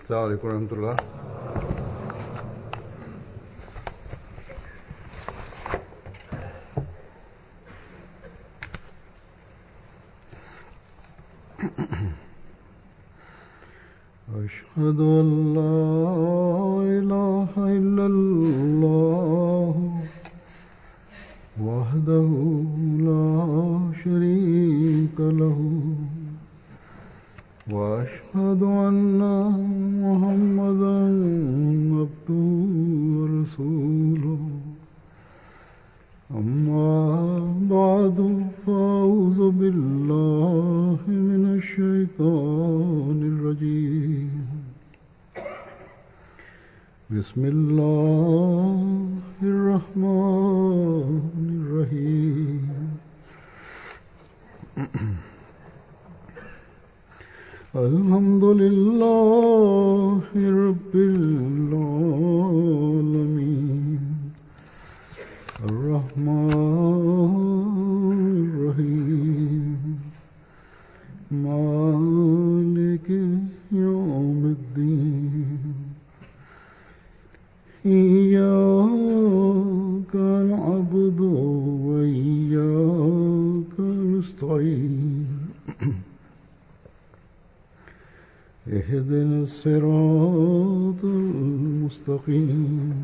السلام عليكم ورحمة الله. أشهد أن لا إله إلا الله وحده لا شريك له وأشهد أن محمدا عبده ورسوله أما بعد فأعوذ بالله من الشيطان الرجيم بسم الله الرحمن الرحيم الحمد لله رب العالمين الرحمن الرحيم مالك يوم الدين إياك نعبد وإياك نستعين اهدنا الصراط المستقيم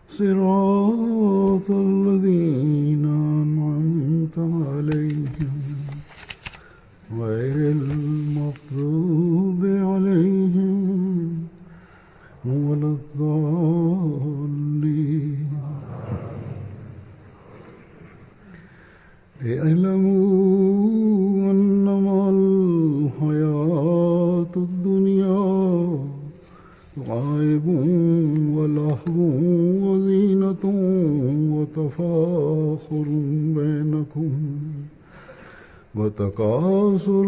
صراط الذين أنعمت عليهم غير المغضوب عليهم ولا الضالين اعلموا أنما الحياة الدنيا لعب ولهو وزينة وتفاخر بينكم وتكاثر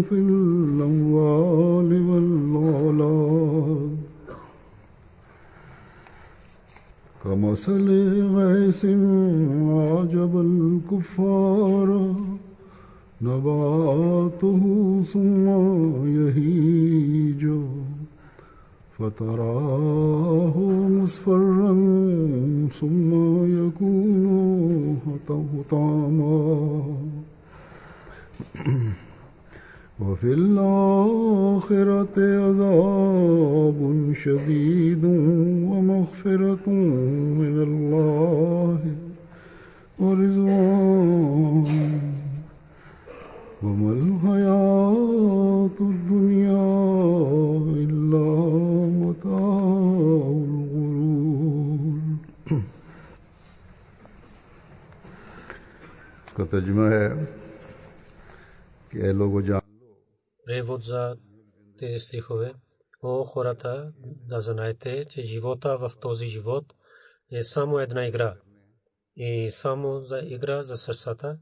في الأموال والأولاد كمثل غيث أعجب الكفار نباته ثم يهيج فتراه مصفرا ثم يكون حطاما وفي الآخرة عذاب شديد ومغفرة من الله ورضوان وما الحياة الدنيا إلا متاع الغرور. इसका तर्जुमा है कि ऐ लोगों जान Превод за тези стихове. О хората, да знаете, че живота в този живот е само една игра. И само за игра за сърцата,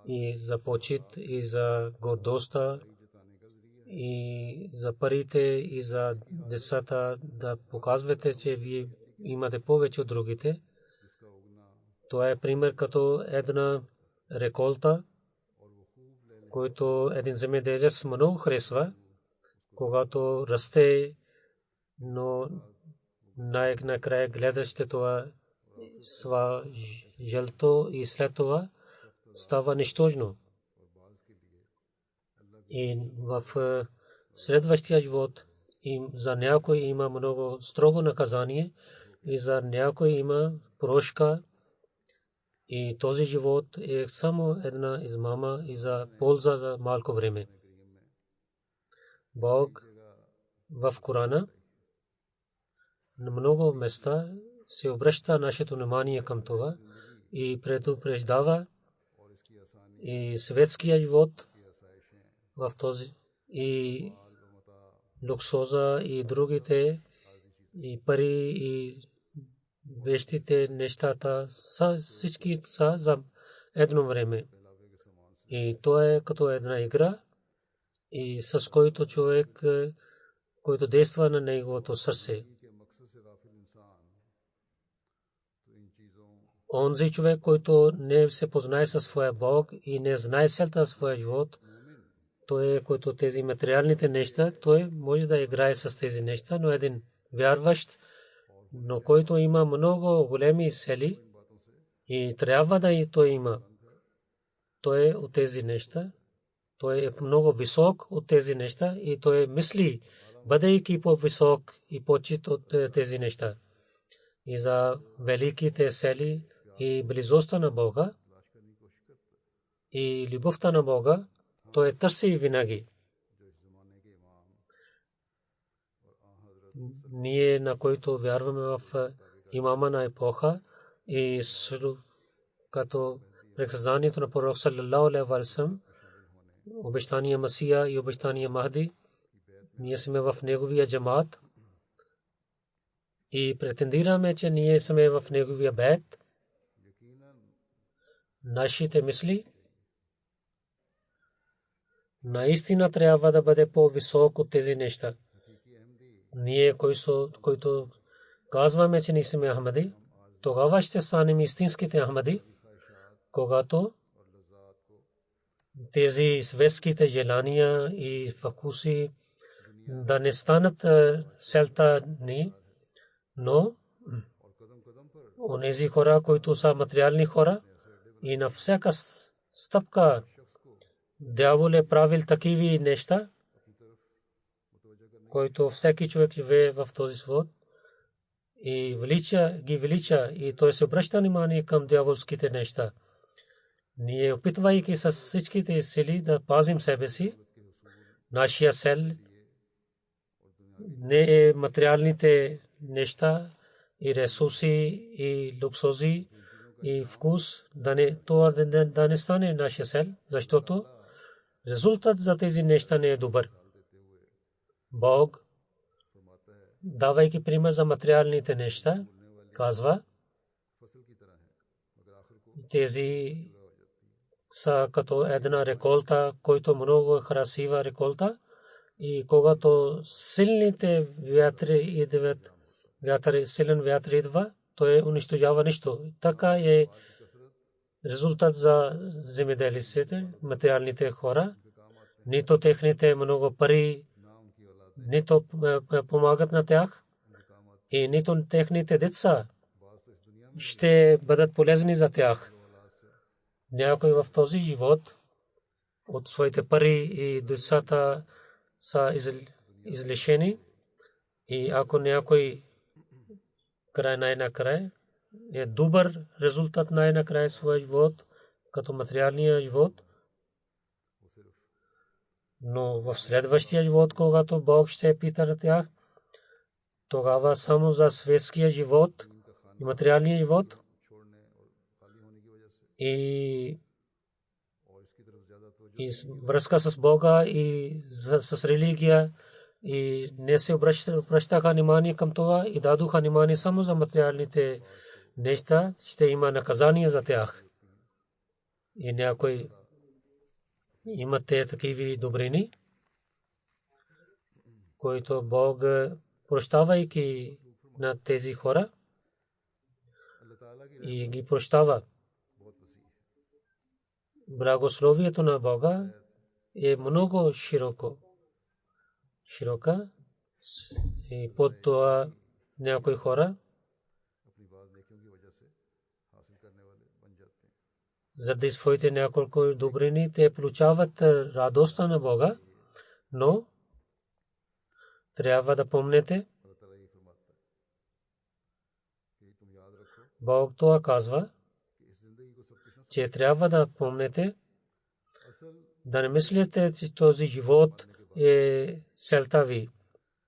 и за почит, и за гордостта, и за парите, и за децата, да показвате, че вие имате повече от другите. Това е пример като една реколта, който един земеделец много харесва, когато расте, но накрая гледащите това сва жълто и след това става нищожно. И в следващия живот за някой има много строго наказание и за някой има прошка. И този живот е само една измама и за полза за малко време. Бог в Корана на много места се обръща нашето внимание към това и предупреждава и светския живот в този и луксоза и другите и пари и вещите нещата всички са за едно време. И то е като една игра, и с който човек, който действа на неговото сърце. Онзи човек, който не се познае със своя Бог и не знае целта своя живот, той, който тези материалните неща, той може да играе с тези неща, но един вярващ, но който има много големи цели и трябва да и той има. Той е от тези неща, той е много висок от тези неща и той мисли, бъдейки по-висок и по-чит от тези неща. И за великите цели и близостта на Бога и любовта на Бога, той търси винаги. Ние, на които вярваме в имама на епоха и като предсказанието на пророк саллаллаху алейхи ва саллям, обещания Масия и обещания Махди, ние сме в неговия джамаат и претендираме, че ние сме в неговия бейт. Нашите мисли наистина трябва да бъде по-висок от тези неща. Ние, които казваме, че ние сме Ахмади, тогава ще станем истинските Ахмади, когато тези светските желания и вкуси да не станат целта ни, но онези хора, които са материални хора и на всяка стъпка дявол е правил такива неща, който всеки човек живее в този свят и велича и той се обръща внимание към дяволските неща. Ние, опитвайки с всичките сили да пазим себе си, нашия цел не е материалните неща и ресурси и луксози и вкус, да не стане нашия цел, защото резултат за тези неща не е добър. Бог, давайки пример за материалните неща, казва, тези са като една реколта, който много е красива реколта, и когато силните вятри идват, силен вятър идва, той унищожава нищо. Така е резултат за земеделците, материалните хора. Нито техните много пари, нито помагат на тях, и нито техните деца ще бъдат полезни за тях. Някой в този живот от своите пари и децата са излишени, и ако някой най-накрая е добър резултат най-накрая своя живот, като материалния живот, но в следващия живот, когато Бог ще пита на тях, тогава само за светския живот и материалния живот и връзка с Бога и с религия, и не се обръщаха внимание към това и дадоха внимание само за материалните неща, ще има наказание за тях. И някой имате такива добрини, които Бог, прощавайки на тези хора и ги прощава. Благословието на Бога е много широка, и под това някои хора заради своите няколко добрини те получават радостта на Бога, но трябва да помните, Бог това казва, че трябва да помните, да не мислите, че този живот е целта ви.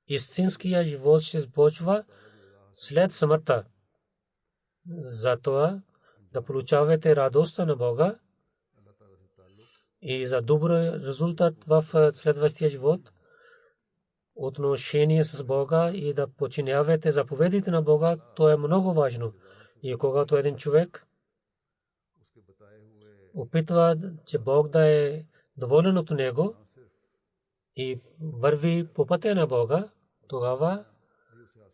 Истинския живот ще започва след смъртта. Затова да получавате радостта на Бога и за добър резултат в следващия живот, отношение с Бога и да подчинявате заповедите на Бога, то е много важно. И когато един човек опитва, че Бог да е доволен от него и върви по пътя на Бога, тогава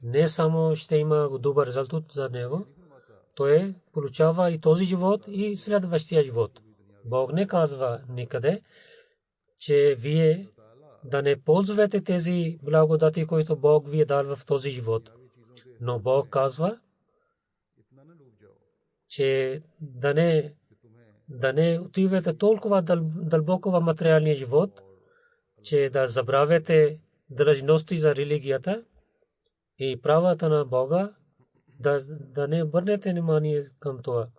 не само ще има добър резултат за него, той получава и този живот и следващия живот. Бог не казва никъде, че вие да не ползвате тези благодати, които Бог ви е дал в този живот. Но Бог казва, че да не отивате толкова дълбоко в материалния живот, че да забравяте длъжности за религията и правата на Бога, да не обърнете внимание към това.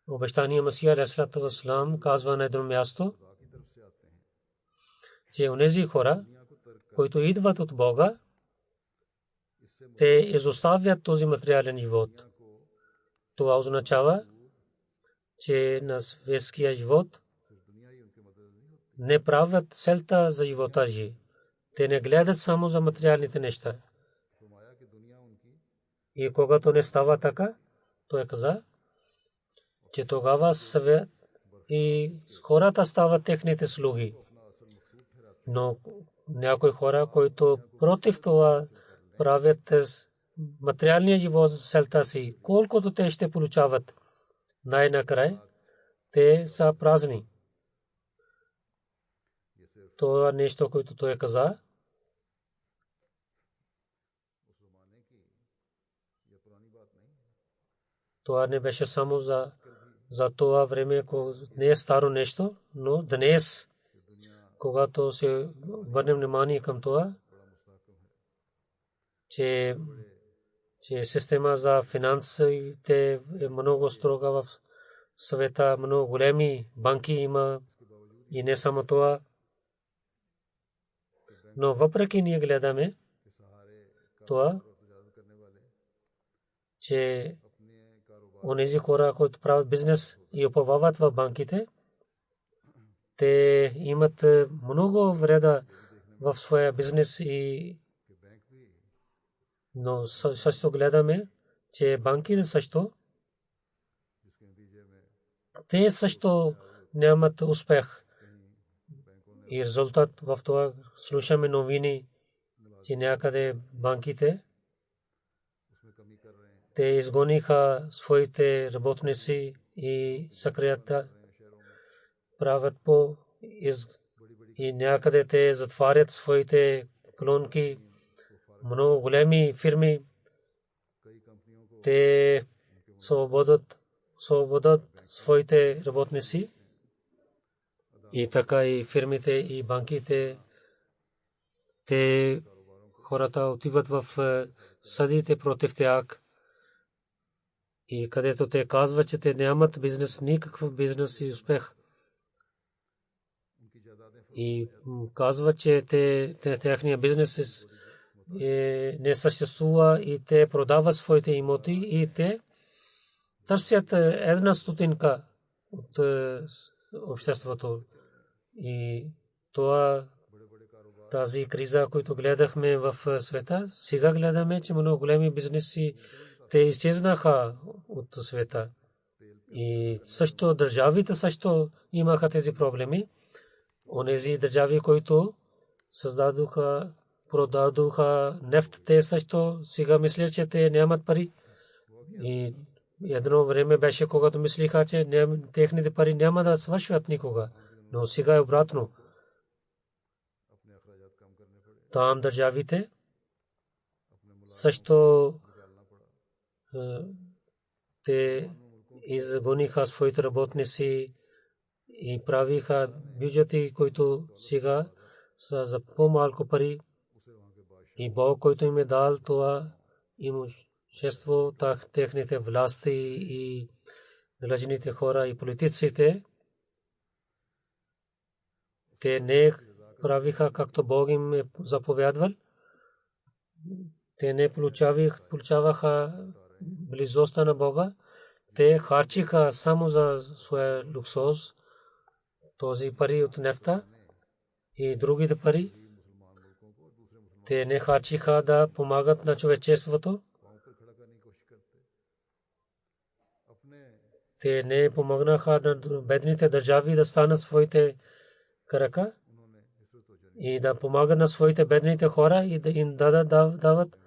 Обещания Масия алейхиссалату вассалам казва на едно място, че онези хора, които идват от Бога, те изоставят този материален живот. Това означава, че на светския живот не правят целта за живота си. Те не гледат само за материалните неща. И когато не става така, той каза, че тогава свет и хората стават техните слуги. Но някои хора, които против това правят материалния живот за целта си, колкото те ще получават, най-накрая те са празни. Това нещо, което той каза, това не беше само за това време, не е старо нещо, но днес, когато се върнем внимание към това, че система за финансите е много строга в света, много големи банки има и не само това. Но въпреки ние гледаме това, че онези хора, които правят бизнес и уповават в банките, те имат много вреда в своя бизнес но също гледаме, че банките също те също нямат успех. И резултат в това слушаме новини, че някъде банките те изгониха своите работници и секретаря правят и някъде те затварят своите клонки. Много големи фирми те свободят своите работници и така и фирмите и банките те хората отиват в съдите против тях и където те казват, че те нямат бизнес, никакъв бизнес и успех. И казват, че техния бизнес не съществува и те продават своите имоти и те търсят една стотинка от обществото. И тази криза, която гледахме в света, сега гледаме, че много големи бизнеси те изчезнаха от света. И също държавите също имаха тези проблеми. Онези държави, които продадоха нефт, те също сега мислят, че те нямат пари. И едно време беше, когато мислиха, че техните пари няма да свършват никога. Но сега е обратно. Там държавите също те изгониха своите работници и правиха бюджети, които сега са за по-малко пари. И Бог, който им е дал това имущество, техните власти и длъжните хора и политиците, те не правиха както Бог им е заповядвал. Те не получаваха близостта на Бога. Те харчиха само за своя луксоз, този пари от нефта и другите пари. Те не харчиха да помагат на човечеството. Те не помогнаха на бедните държави да станат своите крака и да помагат на своите бедните хора и да им дават,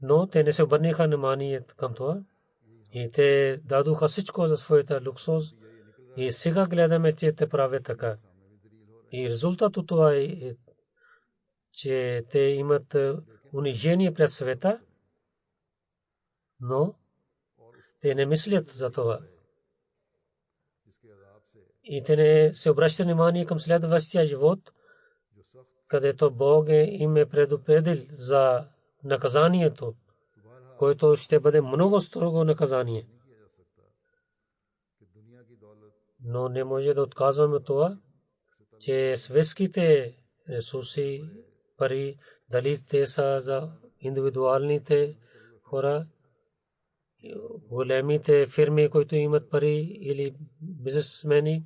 но те не се обърнаха внимание към това. И те дадоха всичко за своята луксоз. И сега гледаме, че те правят така. И резултат от това е, че те имат унижение пред света, но те не мислят за това. И те не се обръщат внимание към следващия живот, където Бог им е предупредил за наказанието, което ще бъде много строго наказание. Но не може да отказваме това, че светските ресурси, пари, дали те са за индивидуалните хора, големите фирми, които имат пари, или бизнесмени,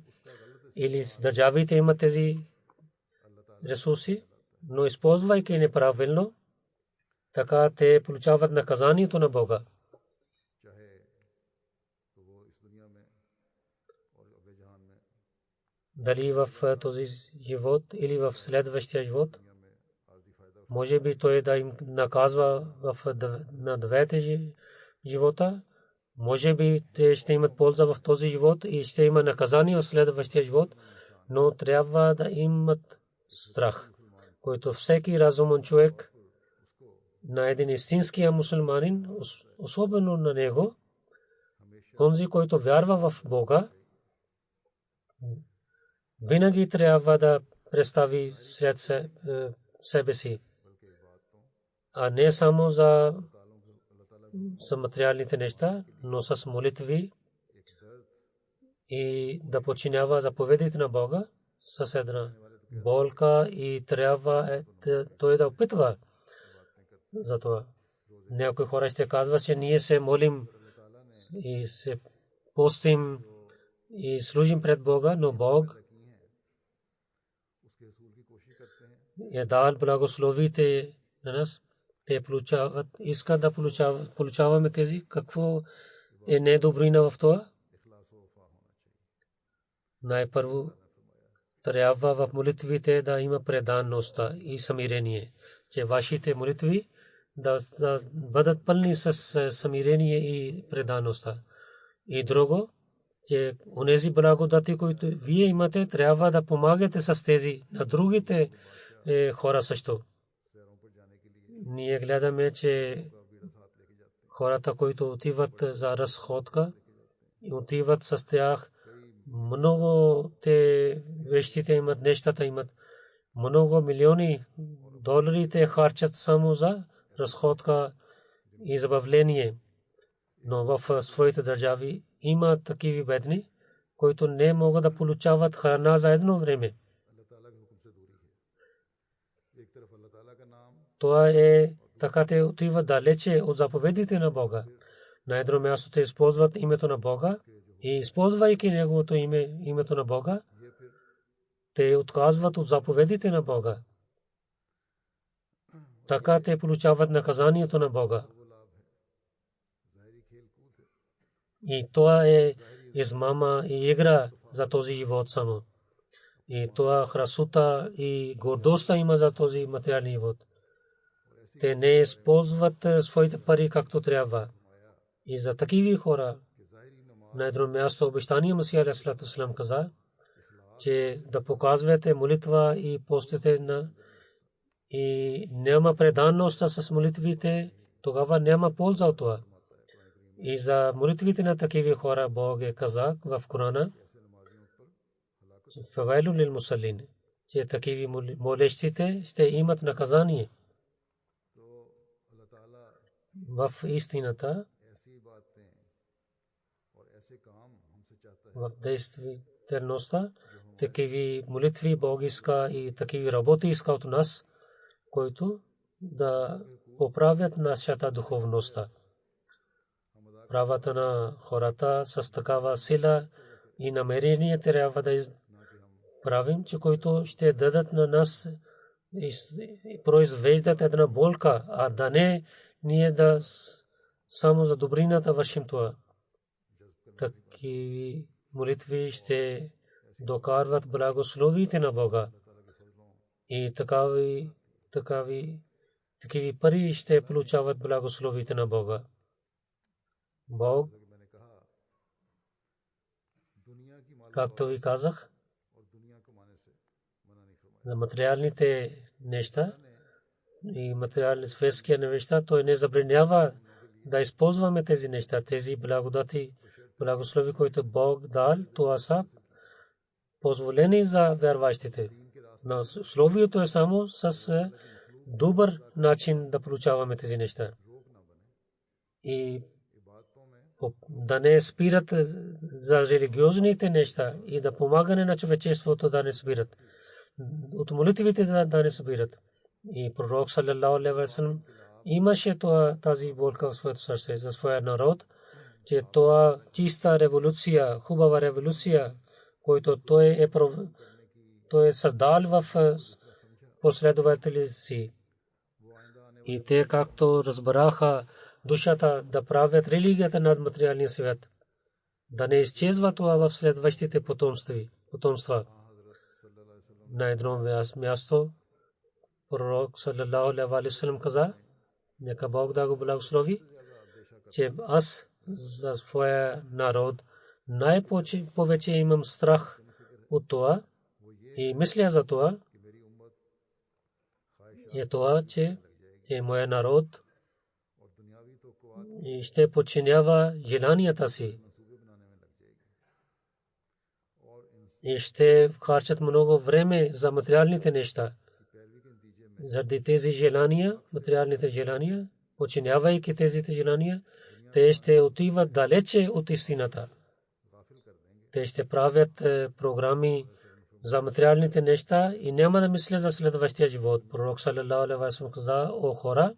или държавите имат тези ресурси, но използвайки неправилно, така те получават наказанието на Бога. Дали в този живот или в следващия живот, може би той да им наказва на двете живота, може би те ще имат полза в този живот и ще има наказание в следващия живот, но трябва да имат страх, който всеки разумен човек на един истинския мусулманин, особено на него, онзи, който вярва в Бога, винаги трябва да представи след себе си, а не само за материалните неща, но с молитви и да подчинява заповедите на Бога с една болка и трябва той да опитва за това. Някои хора ще казват, че ние се молим и се постим и служим пред Бога, но Бог е дал благословите на нас. Те получават, искат да получаваме тези. Какво е недобрина в това? Най-първо трябва в молитвите да има преданност и смирение, че вашите молитви да бъдат пълни с смирение и преданност. И друго, че онези благодати, които вие имате, трябва да помагате с тези на другите хора също. Ние гледаме, че хората, които отиват за разходка и отиват с тях, много те вещите имат, нещата имат, много милиони долари те харчат само за разходка и забавление. Но в своите държави има такива бедни, които не могат да получават храна за едно време. Това е така, те отиват далече от заповедите на Бога. На едно място те използват името на Бога и използвайки неговото име, името на Бога, те отказват от заповедите на Бога. Така те получават наказанието на Бога. И това е измама и игра за този живот само. И това красота и гордостта има за този материален живот. Те не използват своите пари както трябва. И за такива хора на едно място обещания Масия алейхи салату ва салам каза, че да показвате молитва и постите на и няма преданност с молитвите, тогава няма полза от това. И за молитвите на такива хора Бог е каза в Корана, фавайлу лил мусаллин, че такива молещите ще имат наказание. В истината, в действителността, такива молитви Бог иска и такива работи иска от нас, които да поправят нашата духовността. Правата на хората с такава сила и намерение трябва да правим, че които ще дадат на нас и произвеждат една болка, а да не ние да само за добрината вършим това. Такива молитви ще докарват благословите на Бога. И такива пари ще получават благословите на Бога. Бог както ви казах, за материалните неща и материални светски неща, той не забранява да използваме тези неща, тези благодати, благослови, които Бог дал, това са позволени за вярващите. Но словието е само с добър начин да получаваме тези неща. И да не спират за религиозните неща и да помагане на човечеството да не спират. От молитвите да не спират. И пророк саллаллаху алейхи ва саллям имаше тази болка в своето сърце за своя народ, че това чиста революция, хубава революция, който той е създал в последователи си. И те както разбраха душата да правят религията над материалния свят, да не изчезва това в следващите потомства. На едно място пророк саллаллаху алейхи ва саллям каза, нека Бог да го благослови, че аз за своя народ най-повече имам страх от това и мисля за това, е това, че моя народ и ще подчинява желанията си и ще харчат много време за материалните неща. Заради тези желания, материалните желания, подчинявайки тези желания, те ще отиват далече от истината. Те ще правят програми за материалните неща и няма да мисля за следващия живот. Пророк саллаллаху алейхи ва саллям каза: о хора,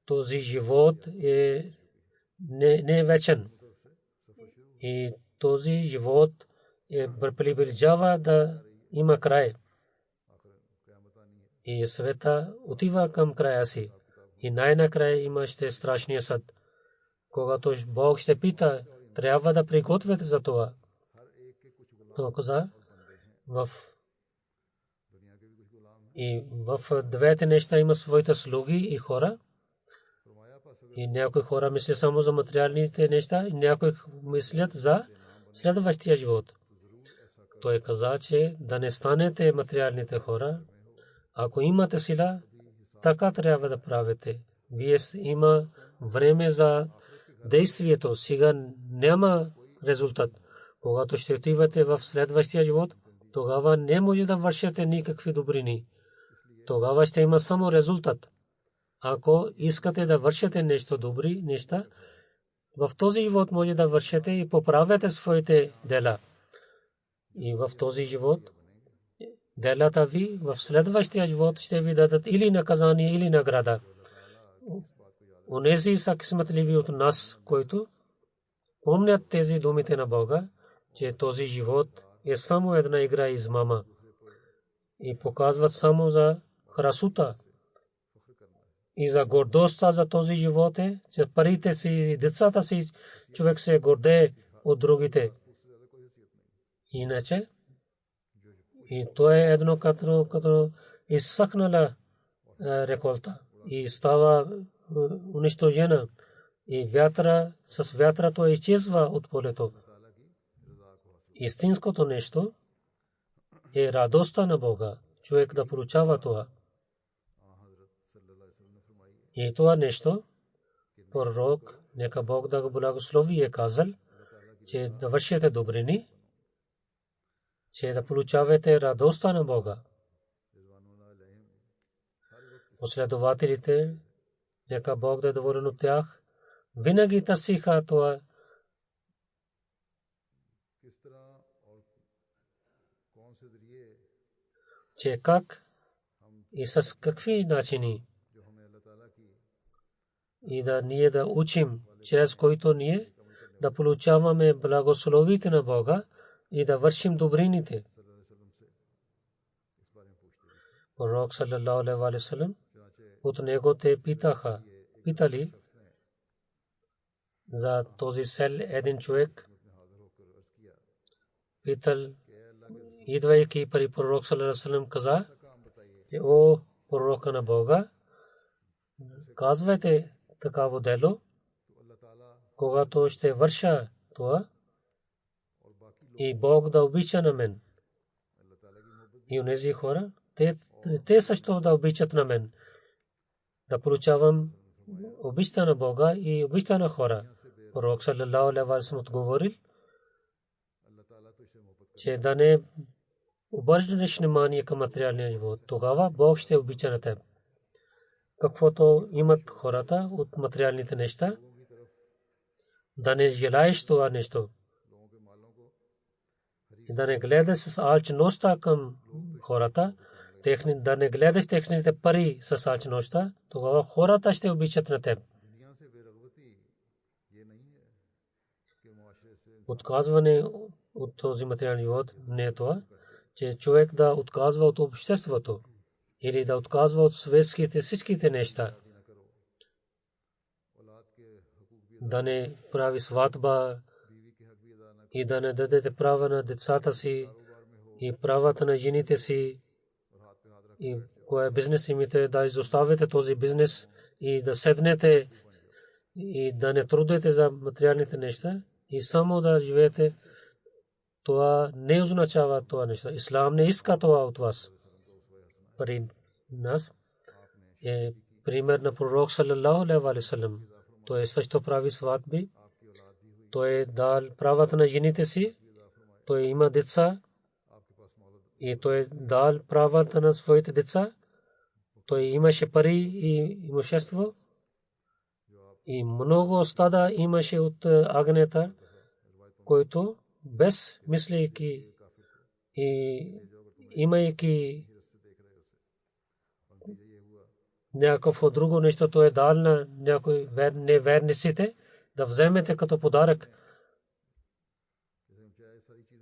този живот не е вечен. И този живот приближава да има край. И света отива към края си. И най-накрая има ще страшния съд. Когато Бог ще пита, трябва да приготвяте за това. То каза, в двете неща има своите слуги и хора. И някои хора мислят само за материалните неща, и някои мислят за следващия живот. Той каза, че да не станете материалните хора. Ако имате сила, така трябва да правите. Вие има време за действието. Сега няма резултат. Когато ще отивате в следващия живот, тогава не може да вършите никакви добрини. Тогава ще има само резултат. Ако искате да вършите нещо добри неща, в този живот може да вършите и поправяте своите дела. И в този живот делата ви в следващия живот ще ви дадат или наказание, или награда. Онези са късметливи от нас, които помнят тези думите на Бога, че този живот е само една игра измама и показват само за красота и за гордостта за този живот е, че парите си и децата си човек се гордее от другите. Иначе и то е едно като изсъхнала реколта и става унищожена и с вятъра то изчезва от полето. Истинското нещо е радостта на Бога, човек да получава това. И това нещо, пророк, нека Бог да го благослови, е казал, че да вършите добрини, че да получавате радостта на Бога. Последователите, нека Бог да е доволен от тях, винаги търсиха това, че как и с какви начини и да ние да учим, чрез които ние да получаваме благословите на Бога и да вършим добрините. Пророк саллаллаху алейхи ва саллям от него те питали за този сел един човек. Питал, идвайки при пророк саллаллаху алейхи ва саллям каза, о пророка на Бога, казвайте такава дело, когато ще върша това, и Бог да обича на мен. И онези хора, те също да обичат на мен. Да получавам обичта на Бога и обичта на хора. Пророк саллалаху алейхи ва саллям отговорил, че да не обърнеш внимание към материалния живот. Тогава Бог ще обича на теб. Каквото имат хората от материалните неща, да не желаеш това нещо. И да не гледаш с алчността към хората, да не гледаш техните пари с алчността, тогава хората ще обичат на теб. Отказване от този материален живот не е това, че човек да отказва от обществото или да отказва от светските всичките неща. Да не прави сватба и да не дадете права на децата си и правата на жените си и кое бизнес имате, да изоставите този бизнес и да седнете и да не трудите за материалните неща и само да живеете. Това не означава това нещо. Ислам не иска това от вас. При нас е пример на пророк саллалаху алейхи ва саллям. Той също прави сватби. Той е дал правата на жените си. Той има деца. И той е дал правата на своите деца. Той имаше пари и имущество. И много стада имаше от агнета, който без мислейки и имайки някакво друго нещо, то е дал на някои неверниците да вземете като подарък.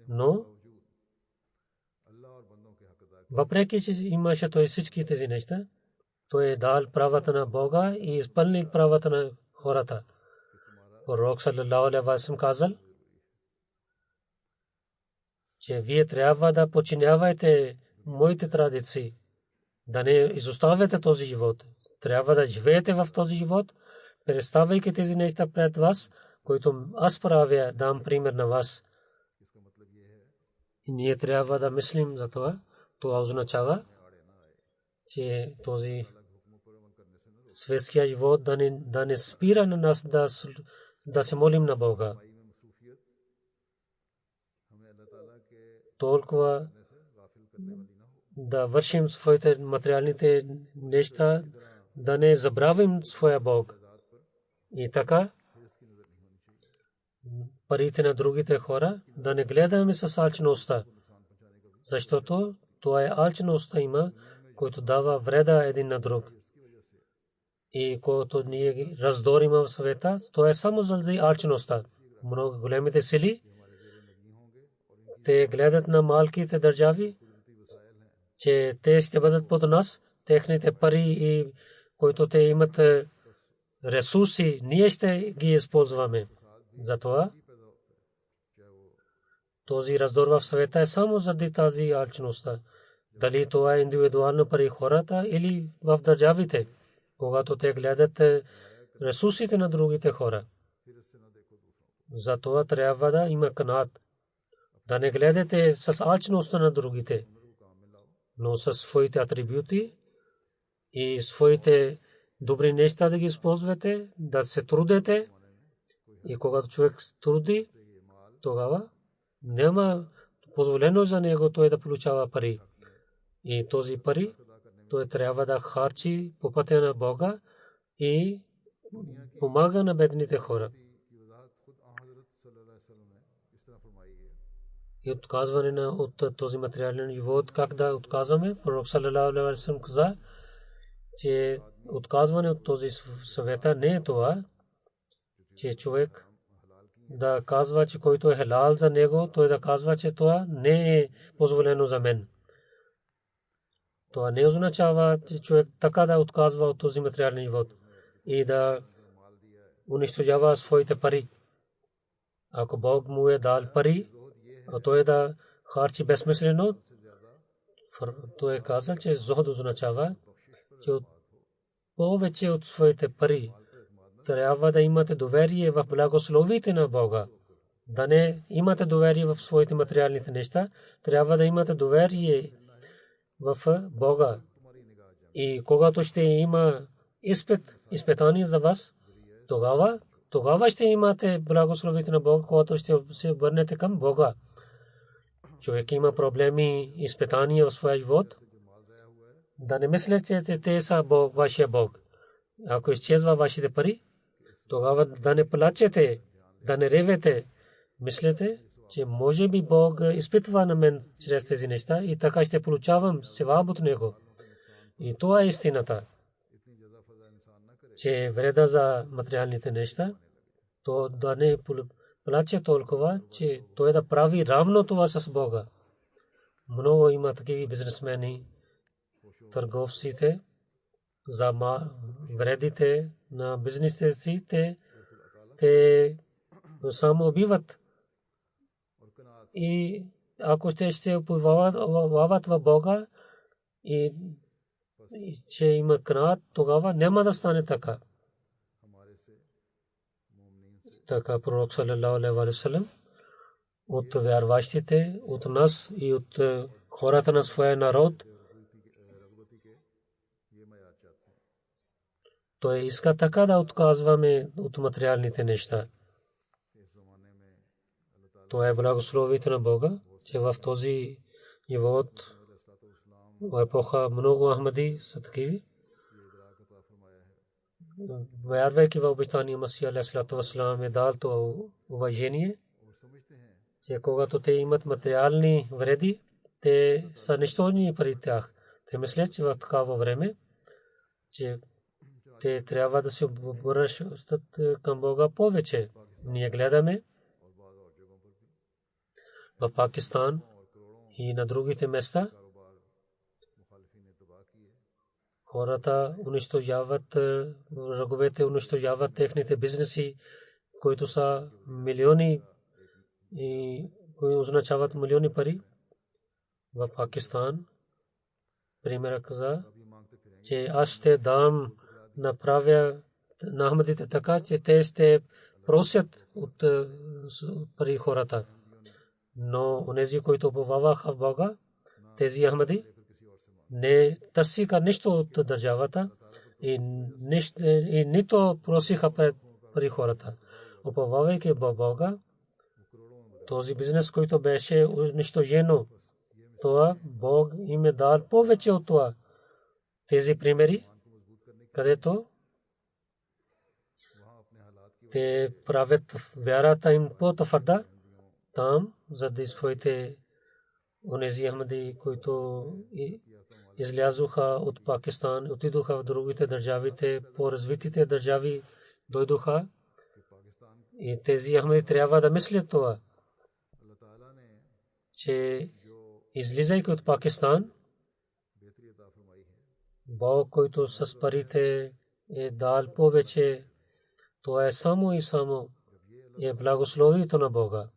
Но въпреки че имаше той всички тези неща, той е дал правата на Бога и изпълни правата на хората. Пророк саллалаху алейхи ва саллям казал, че вие трябва да подчинявате моите традиции, да не изоставяте този живот. Трябва да живеете в този живот, представяйки тези неща пред вас, които аз правя, дам пример на вас. И ние трябва да мислим за това. Това означава, че този светския живот да не спира на нас да се молим на Бога. Толкова да вършим своите материалните неща, да не забравим своя Бог. И така, парите на другите хора, да не гледаме с алчността. Защото това е алчността има, който дава вреда един на друг. И когато ние раздорим в света, то е само заради алчността. Много големите сили, те гледат на малките държави, че те ще бъдат под нас, техните пари и които те имат ресурси, ние ще ги използваме. Затова този раздор в света е само заради тази алчността. Дали това е индивидуално пари хората или в държавите, когато те гледат ресурсите на другите хора. Затова трябва да има канат. Да не гледате с алчността на другите, но със своите атрибути и своите добри неща да ги използвате, да се трудете. И когато човек труди, тогава няма позволено за него той да получава пари. И този пари той трябва да харчи по пътя на Бога и помага на бедните хора. И отказване от този материален живот, как да отказваме? Пророк саллалаху алейхи ва саллям каза, че отказване от този света не е това, че човек да казва, че който е халал за него, той да казва, че това не е позволено за мен. Това не означава, че човек така да отказва от този материален живот и да унищожава своите пари. Ако Бог му е дал пари, а той да харчи безсмислено, той е казал, че зохд означава, че повече от своите пари трябва да имате доверие в благословите на Бога да не имате доверие в своите материалните неща, трябва да имате доверие в Бога. И когато ще има изпитание за вас, тогава ще имате благословите на Бога, когато ще се обърнете към Бога. Човек има проблеми, изпитания в своя живот, да не мислите, че те са вашия Бог. Ако изчезва вашите пари, тогава да не плачете, да не ревете. Мислете, че може би Бог изпитва на мен чрез тези неща и така ще получавам севаб от Него. И това е истината, че вреда за материалните неща, то да не плаче толкова, че той да прави равно това с Бога. Много има такива бизнесмени, търговците, за вредите на бизнесите си, те само убиват. И ако те ще уповават в Бога и че има кнаат, тогава няма да стане така. Така пророк саллалаху алейхи ва саллям от вярващите, от нас и от хората на своя народ, той иска така да отказваме от материалните неща. Това е благословието на Бога, че в този живот, в епоха много Ахмади са такива. Вярвайки в обещания Масия алейхиссалату вассалам е дал това уважение, че когато те имат материални вреди, те са нищожни при тях. Те мислят, че в такава време, че те трябва да се обръщат към Бога повече. Ние гледаме в Пакистан и на другите места, хората унищожават, враговете унищожават техните бизнеси, които са милиони и които означават милиони пари. В Пакистан пример каза, че аз ще дам направя на Ахмадите така, че те ще просят от пари хората. Но онези, които уповаваха в Бога, тези Ахмади, не търсиха нищо от държавата и нито просиха пари хората. Уповавайки в Бога, този бизнес, който беше унищожено, това Бог им е дал повече от това. Тези примери, където те правят вярата им по-твърда, там, заради своите онези Ахмади, които излязоха от Пакистан, отидоха в другите държавите, по-развитите държави дойдоха. И тези Ахмади трябва да мислят това, че излизайки от Пакистан, Бог, който с парите е дал повече, това е само и само е благословието на Бога.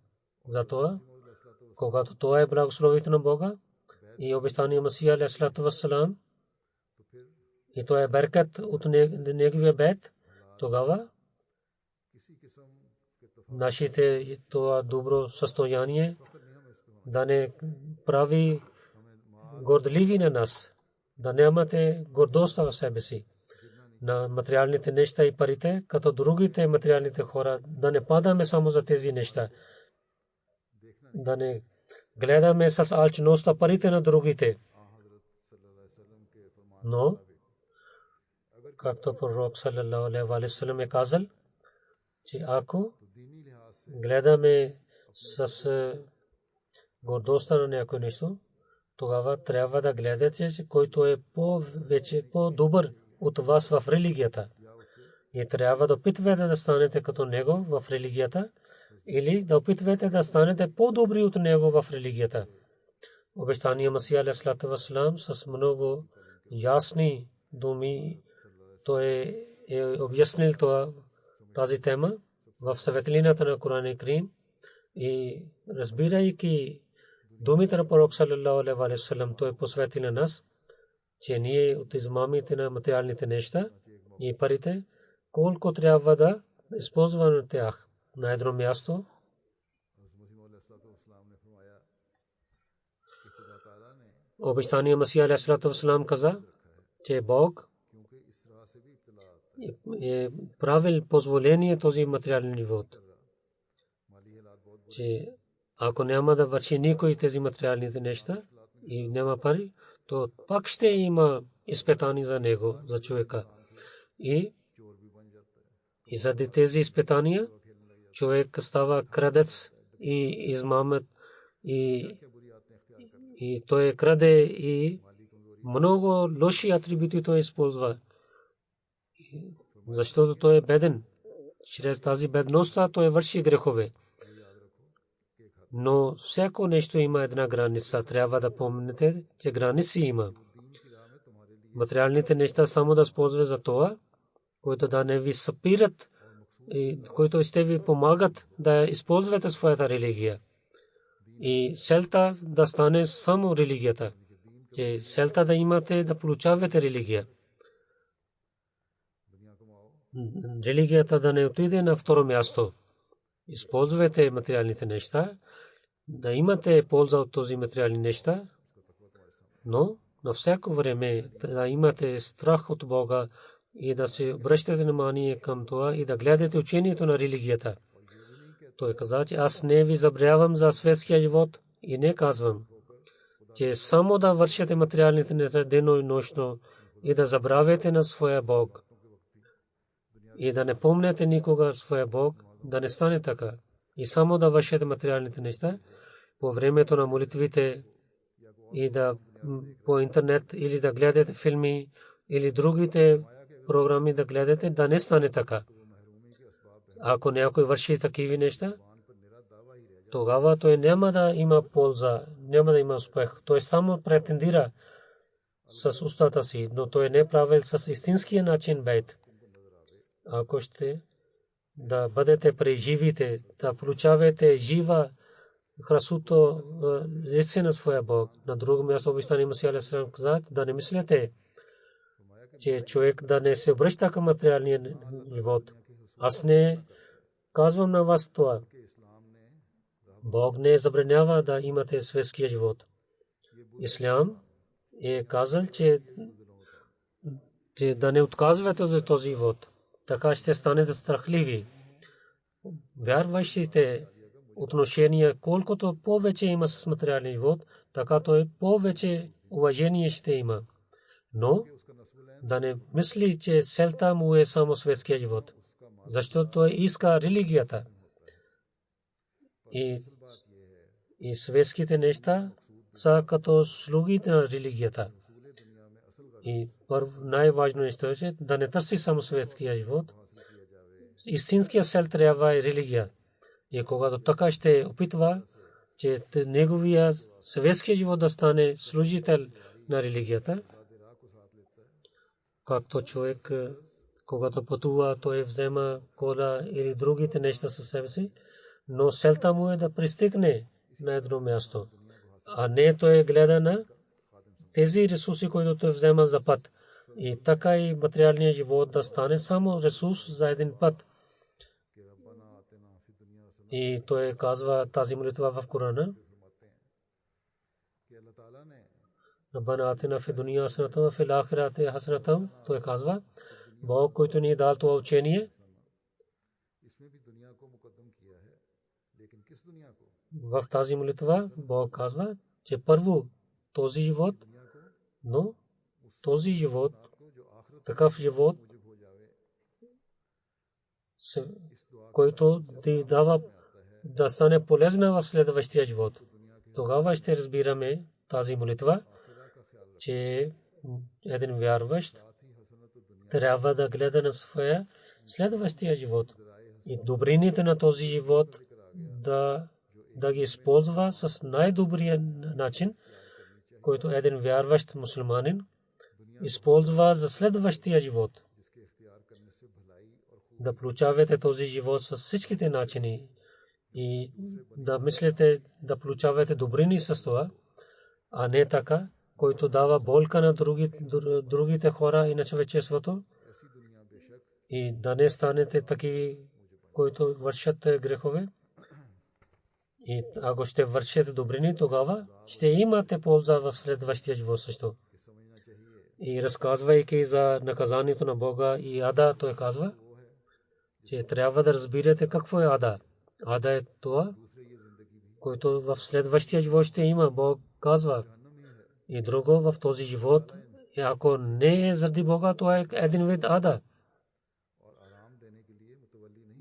Затова, когато това е благословието на Бога и обещания Масия алейхиссалату вассалам, и това е беркат от неговия бед, тогава нашите това добро състояние да не прави гордливи на нас, да нямате гордост в себе си на материалните неща и парите, като другите материалните хора, да не падаме само за тези неща, да не гледаме с алчността парите на другите. Но, както пророк саллалаху алейхи ва саллям е казал, че ако гледаме с гордостта на някой нещо, тогава трябва да гледате, че който е по-добър от вас в религията. И трябва да опитвате да станете като него в религията, или да опитвате да станете по-добри от него в религията. Обещания Масия алейхиссалату вассалам с много ясни думи той е обяснил тази тема в светлината на Коран Карим. И разбирайки думите на пророк саллалаху алейхи ва саллям, той посвети на нас, че ние от измамите на материалните неща и парите, колко трябва да използваме тях. На едно място Обещания Масия алейхиссалату вассалам каза, че Бог е правил позволение този материален живот, че ако няма да върши никой тези материалните неща и няма пари, то пак ще има изпитание за него, за човека. И заради тези изпитания човек става крадец и измамът и той краде и много лоши атрибути той използва, защото той е беден. Чрез тази бедност той върши грехове. Но всяко нещо има една граница. Трябва да помните, че граници има. Материалните неща само да използват за това, които да не ви съпират и които ще ви помагат да използвате своята религия. И целта да стане само религията. И целта да имате да получавате религия. Религията да не отиде на второ място. Използвате материалните неща, да имате полза от този материални неща, но на всяко време да имате страх от Бога и да се обръщате внимание към това и да гледате учението на религията. Той каза, че аз не ви забравям за светския живот и не казвам, че само да вършите материалните неща денно и нощно и да забравяте на своя Бог и да не помнете никога своя Бог, да не стане така. И само да вършите материалните неща по времето на молитвите и да по интернет или да гледате филми или другите програми да гледате, да не стане така. Ако някой върши такива неща, тогава той няма да има полза, няма да има успех. Той само претендира с устата си, но той не прави с истинския начин бейт. Ако ще да бъдете преживите, да получавате жива красото лице на своя Бог. На друго място обещания Масия алейхиссалам каза, да не мислете, че човек да не се обръща към материалния живот. Аз не казвам на вас това. Бог не забранява да имате светския живот. Ислам е казал, че да не отказвате от този живот. Така ще станете страхливи. Вярващите отношения, колкото повече има с материалния живот, така той повече уважение ще има. Но да не мисли, че целта му е само светския живот. Защото той иска религията. И светските неща са като слугите на религията. И най-важно нещо е да не търси само светския живот. Истинския цел трябва е религия. И когато така ще опитва, че неговия светския живот да стане служител на религията, както човек, когато пътува, той взема кола или другите неща със себе си, но целта му е да пристигне на едно място, а не той гледа на тези ресурси, които той взема за път. И така и материалният живот да стане само ресурс за един път. И той казва тази молитва в Корана. Раббана атина фи дуния хасанатан ва фил ахирати хасанатан. Той казва, Бог, който ни е дал това учение, в тази молитва Бог казва, че първо този живот, но този живот, такъв живот, който ти дава да стане полезна в следващия живот. Тогава ще разбираме тази молитва, че един вярващ трябва да гледа на своя следващия живот и добрините на този живот да ги използва с най-добрия начин, който един вярващ мусулманин използва за следващия живот. Да получавате този живот с всичките начини и да мислите да получавате добрини с това, а не така, който дава болка на другите хора и на човечеството, и да не станете такива, които вършат грехове. И ако ще вършите добрини, тогава ще имате полза в следващия живот също. И разказвайки за наказанието на Бога и ада, той казва, че трябва да разбирате какво е ада. Ада е това, което в следващия живот ще има. Бог казва. И друго в този живот, ако не е заради Бога, това е един вид ада.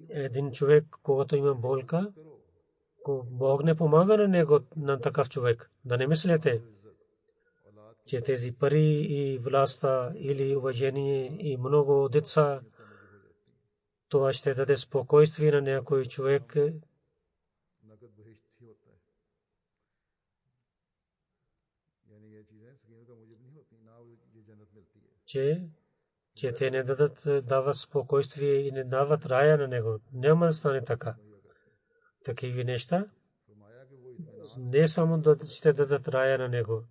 Един човек, когато има болка, Бог не помага на него, на такъв човек. Да не мислите, че тези пари и властта или уважение и много деца, това ще даде спокойствие на някой човек. Че те не дават спокойствие и не дават рая на него. Няма да стане така. Такива неща не само ще дадат рая на него.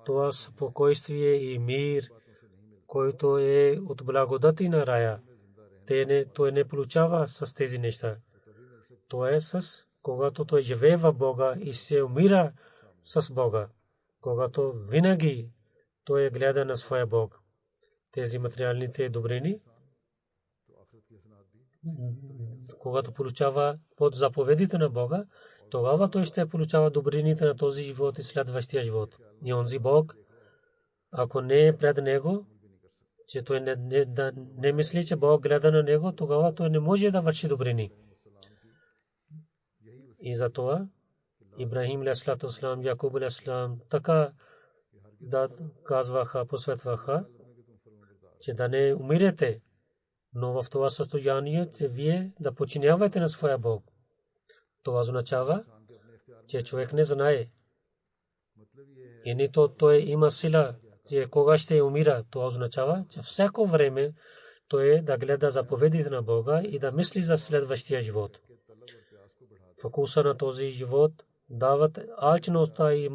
Това спокойствие и мир, който е от благодати на рая, той не получава с тези неща. Това е с когато той живее в Бога и се умира с Бога. Когато винаги той гледа на своя Бог. Тези материалните добрини, когато получава под заповедите на Бога, тогава той ще получава добрините на този живот и следващия живот. И онзи Бог, ако не е пред него, че той не мисли, че Бог гледа на него, тогава той не може да върши добрини. И затова Ибрахим алейхиссалату вассалам, Якуб алейхиссалам така да казваха, посветваха, че да не умирате, но в това състояние, че вие да подчинявате на своя Бог. Това означава, че човек не знае. И нито той има сила, че кога ще умира. Това означава, че всяко време той да гледа заповедите на Бога и да мисли за следващия живот. Фокуса на този живот дават алчността и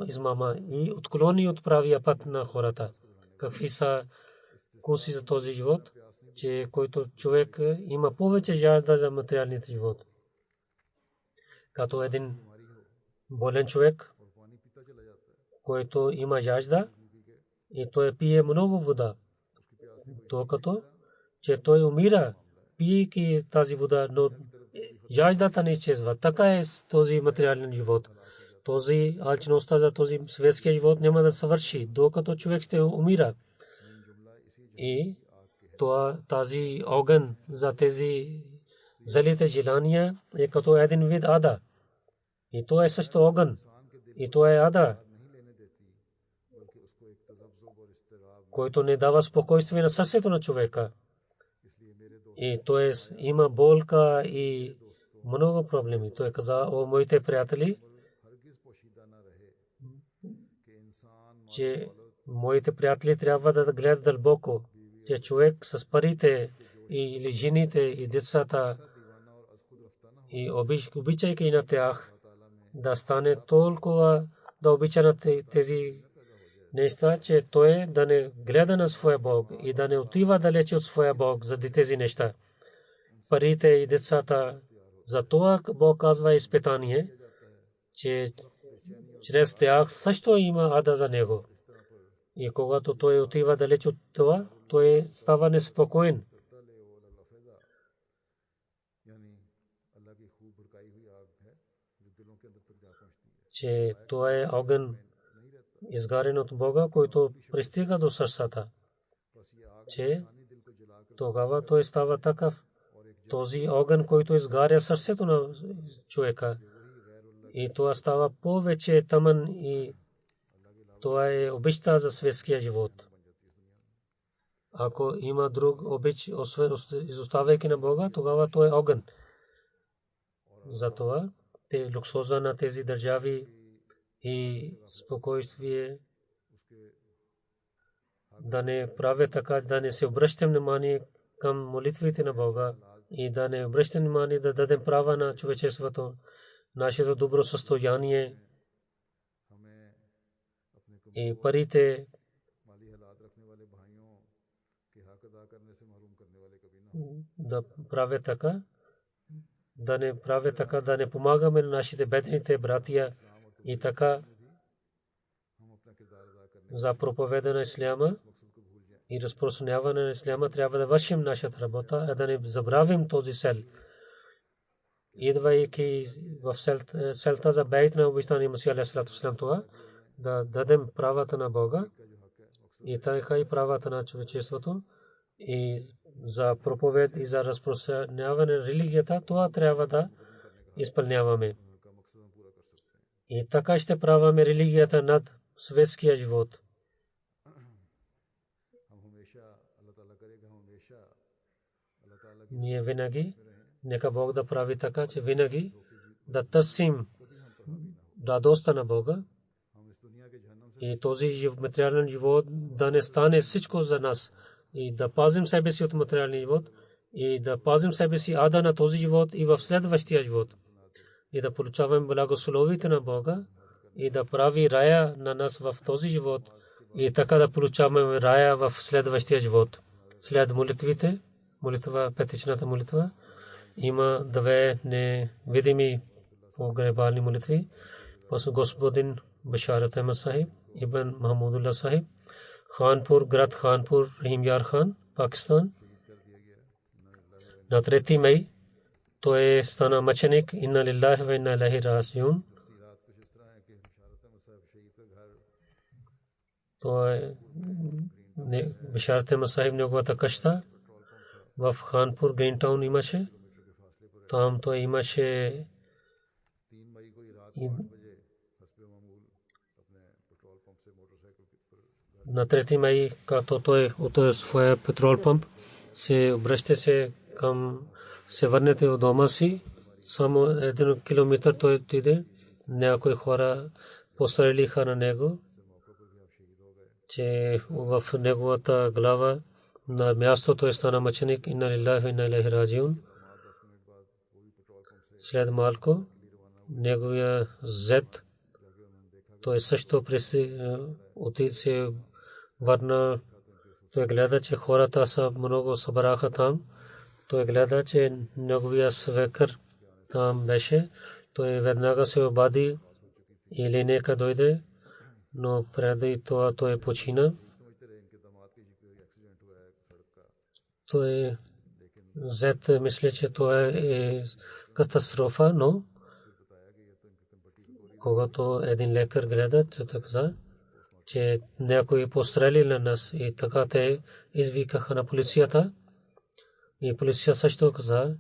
измама и отклони от правия път на хората. Какви са вкуси за този живот, че който човек има повече жажда за материалният живот. Като един болен човек, който има жажда и той пие много вода, докато че той умира, пиейки тази вода, но жаждата не изчезва. Така е с този материален живот. Този алчността за този светския живот няма да свърши, докато човек ще умира. И тази огън за тези залите желания е като един вид ада. И то е също огън. И то е ада, който не дава спокойствие на сърцето на човека. И то има болка и много проблеми. Той каза, о моите приятели, че моите приятели трябва да гледат дълбоко, че човек с парите или жените и децата и обичайки на тях да стане толкова да обича на тези неща, че той да не гледа на своя Бог и да не отива далече от своя Бог заради тези неща. Парите и децата, за това Бог казва изпитание, че чрез тях също има ада за него. И когато той отива далеч от това, той става неспокоен. Че това е огън, изгарен от Бога, който пристига до сърцата. Че тогава той става такъв. Този огън, който изгаря сърцето на човека. И това става повече тъмън и това е обичта за светския живот. Ако има друг обич, изоставяйки на Бога, тогава той е огън. Затова те луксоза на тези държави и спокойствие да не правят така, да не се обръщам внимание към молитвите на Бога и да не обръщам внимание да дадем права на човечеството, нашето добро състояние и парите да правят така, да не правят така, да не помагаме на нашите бедните братия и така за проповеда на исляма и разпространяване на исляма трябва да вършим нашата работа, а да не забравим този цел. Идвайки в селта за бейт на обичания Масия алейхи салату вассалам, това да дадем правата на Бога и така и правата на човечеството и за проповед и за разпространяване на религията, това трябва да изпълняваме. И така ще правим религията над светския живот. Ние винаги, нека Бог да прави така, че винаги да търсим радостта на Бога и този материален живот да не стане всичко за нас и да пазим себе си от материалния живот и да пазим себе си ада на този живот и в следващия живот и да получаваме благословите на Бога и да прави рая на нас в този живот и така да получаваме рая в следващия живот. След молитвите, молитва, петичната молитва, има две невидими погребални молитви. Господин Башарат Ахмад Сахиб, Ибн Махмудулlah Сахиб, Khanpur, град Khanpur, Rahim Yar Khan, Пакистан. На 3 май той стана мъченик. Инна лиллахи ва инна илайхи раджиун. Той Башарат Ахмад Сахиб неговата къща в Khanpur, Гринтаун имаше. Там той имаше на 3 май, като той от своя петрол памп се обръщаше към се върнете от дома си, само 1 километър той отиде. Някои хора пострелиха на него, че в неговата глава на място той стана мъченик. Инна лиллахи ва инна илайхи раджиун. След малко неговия зет той също отиде се върна. Той гледа, че хората са много събраха там. Той гледа, че неговия свекър там беше. Той веднага се обади или нека дойде, но преди това той почина. Той зет мисли, че това е катастрофа, но когато един лекар гледа, че така, че някой пострели на нас и така те извикаха на полицията и полиция също каза,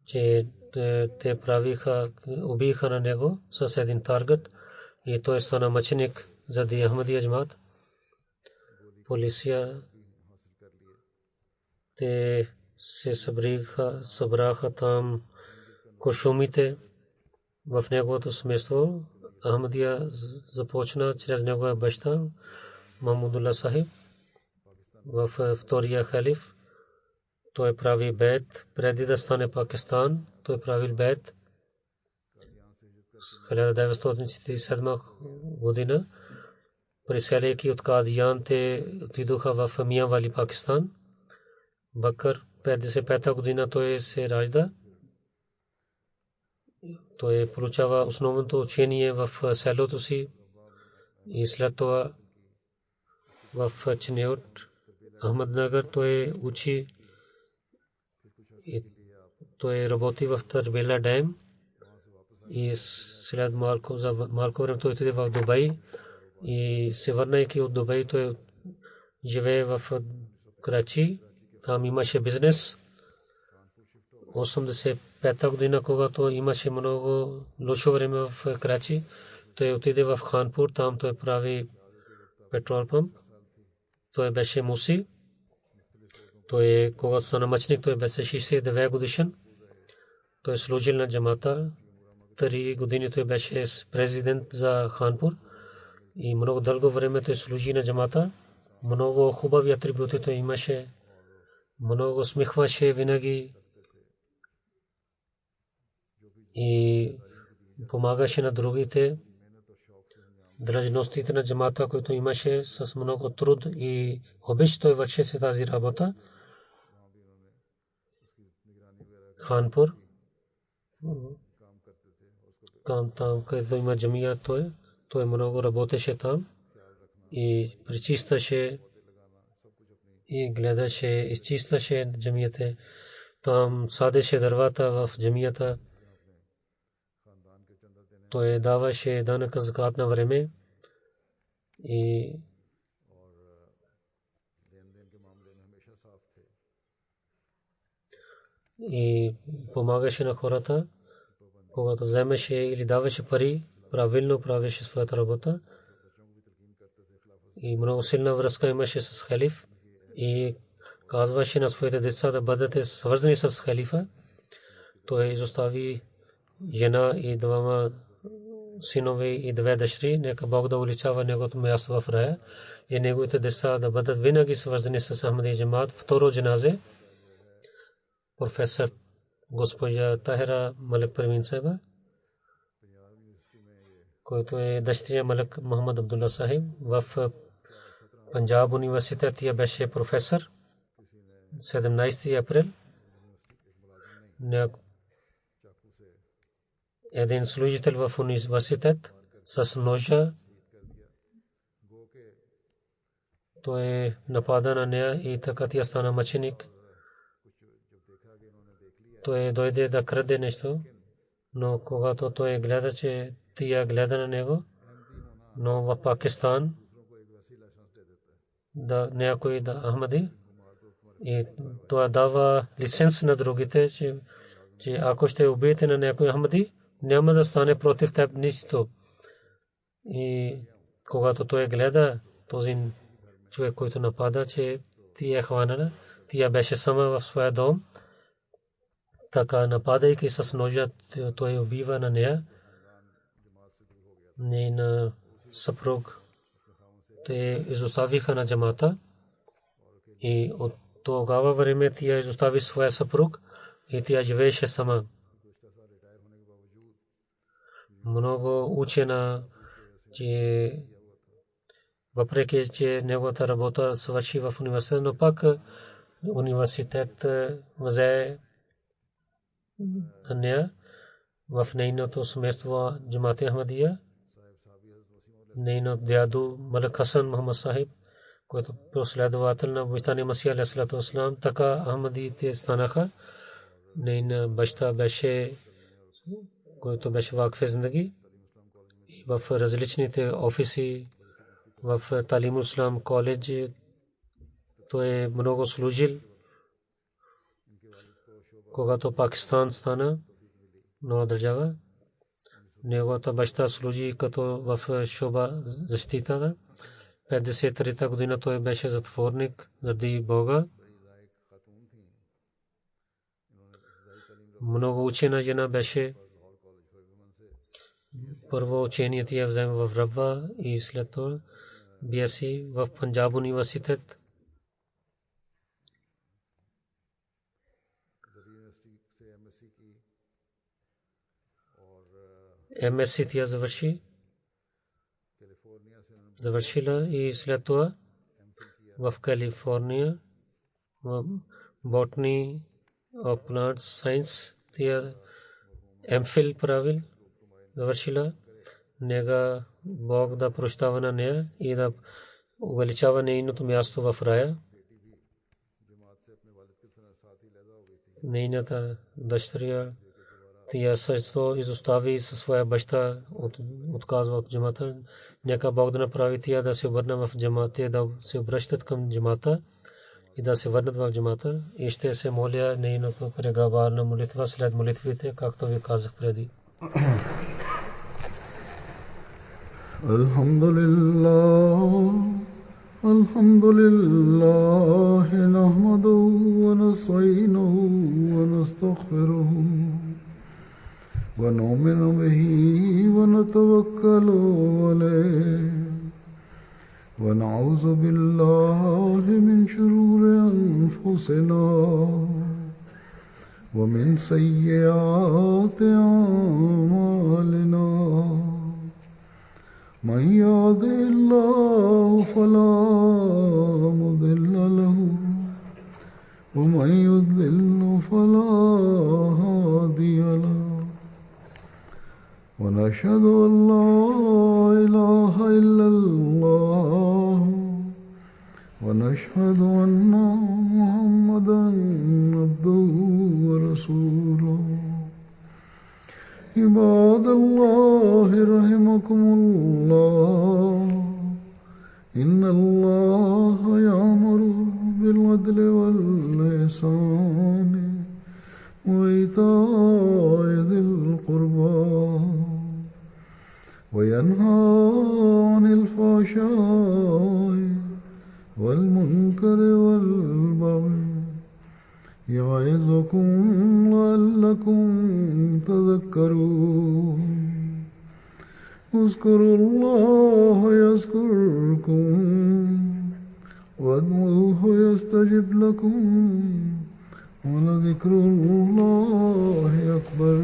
че те убиха на него с един таргет и той стана мъченик заради Ахмадия джамат. Полиция те се събраха там кошумите в неговото семейство. Ахмадия започна чрез неговия баща Махмудулlah Сахиб в втория халиф. Той прави бейт преди да стане Пакистан. Той прави бейт 1947 година. Преселяйки от Кадиян, те отидоха в Миянвали, Пакистан. Бакър 55 година той се ражда. Той получава основното учение в селото си и след това в Чинеот, Ахмаднагар той учи и той работи в Тарбела Дем и след малко време той отиде в Дубай и се върнайки от Дубай той живее в Крачи. Там имаше бизнес. 85 година, когато имаше много лошо време в Крачи, той отиде в Ханпур, там той прави петрол памп. Той беше муси. Той, когато стана мъченик, той беше 69 годишен. Той служил на джамата. 3 години той беше президент за Ханпур и много дълго време той служи на джамата. Много хубави атрибути той имаше. Много усмихваше винаги и помагаше на другите. Длъжностите на джамата, които имаше с много труд и обич, той вършеше тази работа. Khanpur. Там, където има джамия, той много работеше там и пречистваше и гледаше, изчистваше джамията. Там садеше дървата в джамията. Той даваше данъка закат на време и помагаше на хората. Когато вземеше или даваше пари, правилно правеше своята работа. И много силна връзка имаше с халиф и казваше на своите деца да бъдете свързани с халифа. Той изостави жена и двама синове и две дъщери. Нека Бог да увеличава неговото място в рая и неговите деца да бъдат винаги свързани с Ахмади джамаат. Второ джаназе професор госпожа Тахира Малик Парвин Саиба, който е дъщеря Малик Мохаммад Абдулла Сахиб. В Панджаб университет тя беше професор. 17 април един служител в университет с ножа той напада на нея и така тя стана мъченик. Той дойде да краде нещо, но когато той гледа, че тя гледа на него, но в Пакистан да някой да Ахмади и това дава лиценз на другите, че ако ще убиете на някой Ахмади, няма да стане против теб нищо. И когато той гледа този човек, който напада, че тя е хванана, тя беше сама в своя дом, така нападайки с ножа, той убива на нея. Нейна съпруг те изоставиха на джамата и от тогава време тя изостави своя съпруг и тя живееше сама. Много учена, че въпреки че неговата работа свърши в университет, но пак университет взе на нея в нейното семейство Джамат Ахмадия. Нейно дядо Малик Хасан Мухаммад Сахиб, който последовател на Мустани Масия алейхи салату вассалам, така Ахмадиите станаха. Нейна баща беше, който беше вакф зиндаги и в различните офиси в Талим Ислам коледж той много служил. Когато Пакистан стана нова държава, неговата баща служи като в шоба защитата. 53-та година той беше затворник заради Бога. Много учена жена беше. Първо учение тя взема в Рабва и след това BSc в Панджаб университет. MSc тя завършила и след това в Калифорния в Botany of Plant Science тя MPhil правил завършила. Нега Бог да прощава на нея и да увеличава нейното място в рая. Нейната дъщеря тя също изостави със своя баща, отказва от джамата. Нека Бог да направи тя да се обърне в джамата, да се обръщат към джамата и да се върнат в джамата. И ще се моля нейното преговорна молитва след молитвите, както ви казах преди. Alhamdulillah nahmaduhu wa nasta'inuhu wa nastaghfiruhu ونؤمن به ونتوكل عليه ونعوذ بالله من شرور أنفسنا ومن سيئات أعمالنا من يهده الله فلا مضل له ومن يضلل فلا ونشهد أن لا إله إلا الله ونشهد أن محمدا عبده ورسوله عباد الله رحمكم الله إن الله يأمر بالعدل والإحسان وإيتاء ذي القربى وينهى عن الفحشاء والمنكر والبغي يعظكم لعلكم تذكرون اذكروا الله يذكركم وادعوه يستجب لكم ولذكر الله أكبر